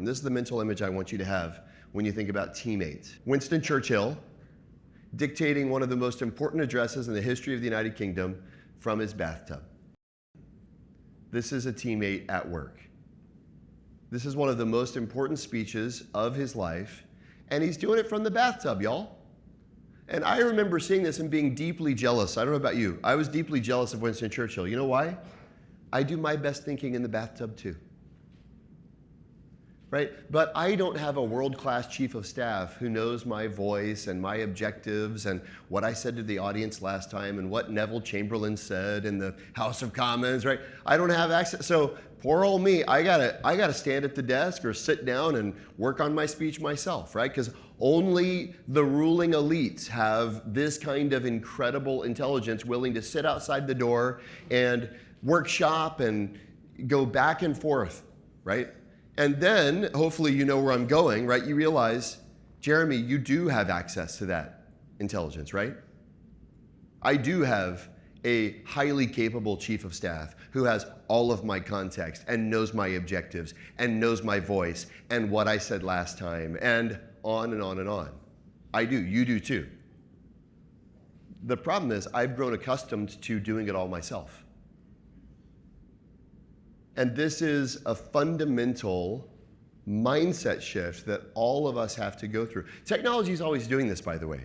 important. This is the mental image I want you to have when you think about teammates. Winston Churchill dictating one of the most important addresses in the history of the United Kingdom from his bathtub. This is a teammate at work. This is one of the most important speeches of his life, and he's doing it from the bathtub, y'all. And I remember seeing this and being deeply jealous. I don't know about you. I was deeply jealous of Winston Churchill. You know why? I do my best thinking in the bathtub too. Right? But I don't have a world-class chief of staff who knows my voice and my objectives and what I said to the audience last time and what Neville Chamberlain said in the House of Commons, right? I don't have access. So poor old me, I gotta stand at the desk or sit down and work on my speech myself, right? Because only the ruling elites have this kind of incredible intelligence willing to sit outside the door and workshop and go back and forth, right? And then, hopefully you know where I'm going, right? You realize, Jeremy, you do have access to that intelligence, right? I do have a highly capable chief of staff who has all of my context and knows my objectives and knows my voice and what I said last time and on and on and on. I do, you do too. The problem is I've grown accustomed to doing it all myself. And this is a fundamental mindset shift that all of us have to go through. Technology is always doing this, by the way.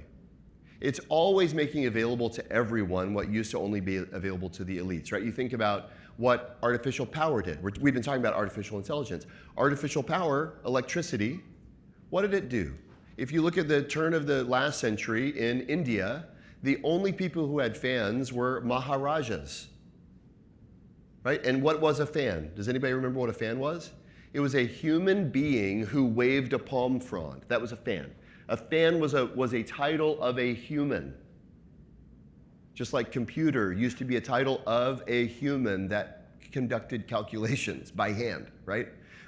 It's always making available to everyone what used to only be available to the elites, right? You think about what artificial power did. We've been talking about artificial intelligence. Artificial power, electricity, what did it do? If you look at the turn of the last century in India, the only people who had fans were Maharajas. Right? And what was a fan? Does anybody remember what a fan was? It was a human being who waved a palm frond. That was a fan. A fan was a title of a human. Just like computer used to be a title of a human that conducted calculations by hand, right?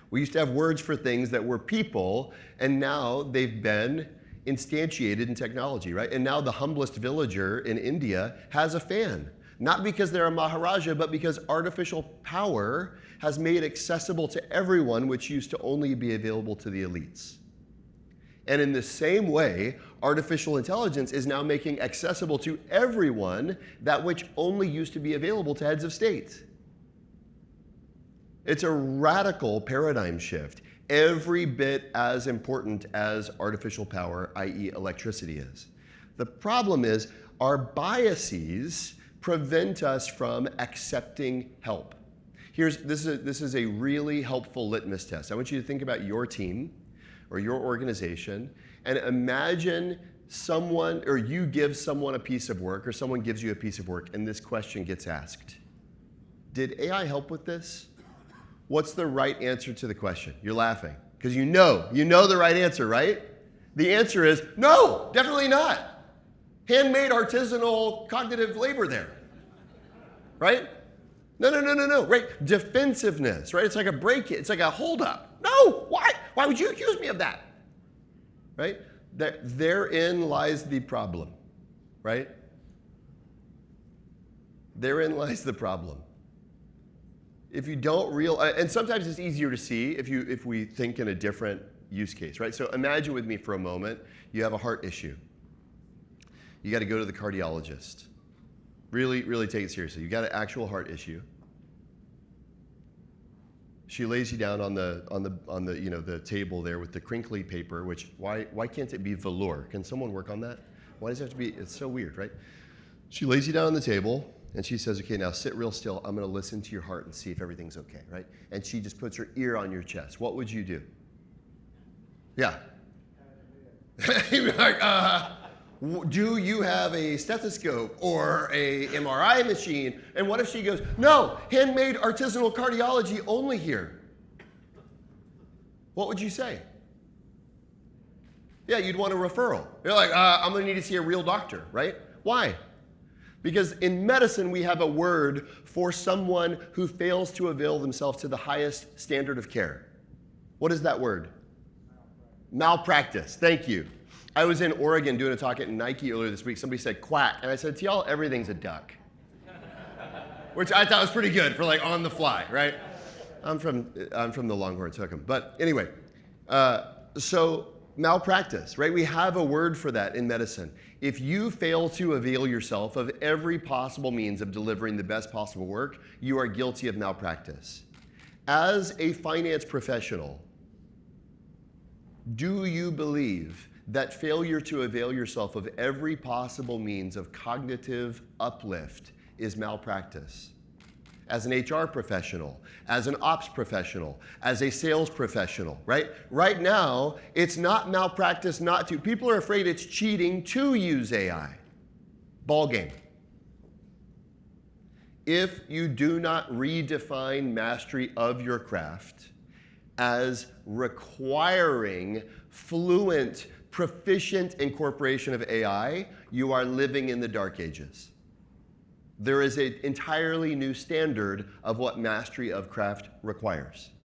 We used to have words for things that were people, and now they've been instantiated in technology, right? And now the humblest villager in India has a fan. Not because they're a Maharaja, but because artificial power has made accessible to everyone, which used to only be available to the elites. And in the same way, artificial intelligence is now making accessible to everyone that which only used to be available to heads of state. It's a radical paradigm shift, every bit as important as artificial power, i.e. electricity, is. The problem is our biases prevent us from accepting help. This is a really helpful litmus test. I want you to think about your team or your organization and imagine someone, or you give someone a piece of work, or someone gives you a piece of work, and this question gets asked. Did AI help with this? What's the right answer to the question? You're laughing, because you know the right answer, right? The answer is no, definitely not. Handmade artisanal cognitive labor there, right? No, right? Defensiveness, right? It's like a break-in, it's like a hold-up. No, why? Why would you accuse me of that? Right? Therein lies the problem, right? Therein lies the problem. If you don't and sometimes it's easier to see if we think in a different use case, right? So imagine with me for a moment, you have a heart issue. You got to go to the cardiologist. Really, really take it seriously. You got an actual heart issue. She lays you down on the table there with the crinkly paper. Which why can't it be velour? Can someone work on that? Why does it have to be? It's so weird, right? She lays you down on the table and she says, "Okay, now sit real still. I'm going to listen to your heart and see if everything's okay, right?" And she just puts her ear on your chest. What would you do? Yeah. You'd be like, do you have a stethoscope or a MRI machine? And what if she goes, no, handmade artisanal cardiology only here? What would you say? Yeah, you'd want a referral. You're like, I'm going to need to see a real doctor, right? Why? Because in medicine, we have a word for someone who fails to avail themselves to the highest standard of care. What is that word? Malpractice. Thank you. I was in Oregon doing a talk at Nike earlier this week. Somebody said quack, and I said, to y'all, everything's a duck. Which I thought was pretty good for like on the fly, right? I'm from the Longhorns Hook'em. But anyway, So malpractice, right? We have a word for that in medicine. If you fail to avail yourself of every possible means of delivering the best possible work, you are guilty of malpractice. As a finance professional, do you believe that failure to avail yourself of every possible means of cognitive uplift is malpractice? As an HR professional, as an ops professional, as a sales professional, right? Right now, it's not malpractice not to. People are afraid it's cheating to use AI. Ball game. If you do not redefine mastery of your craft as requiring fluent, proficient incorporation of AI, you are living in the dark ages. There is an entirely new standard of what mastery of craft requires.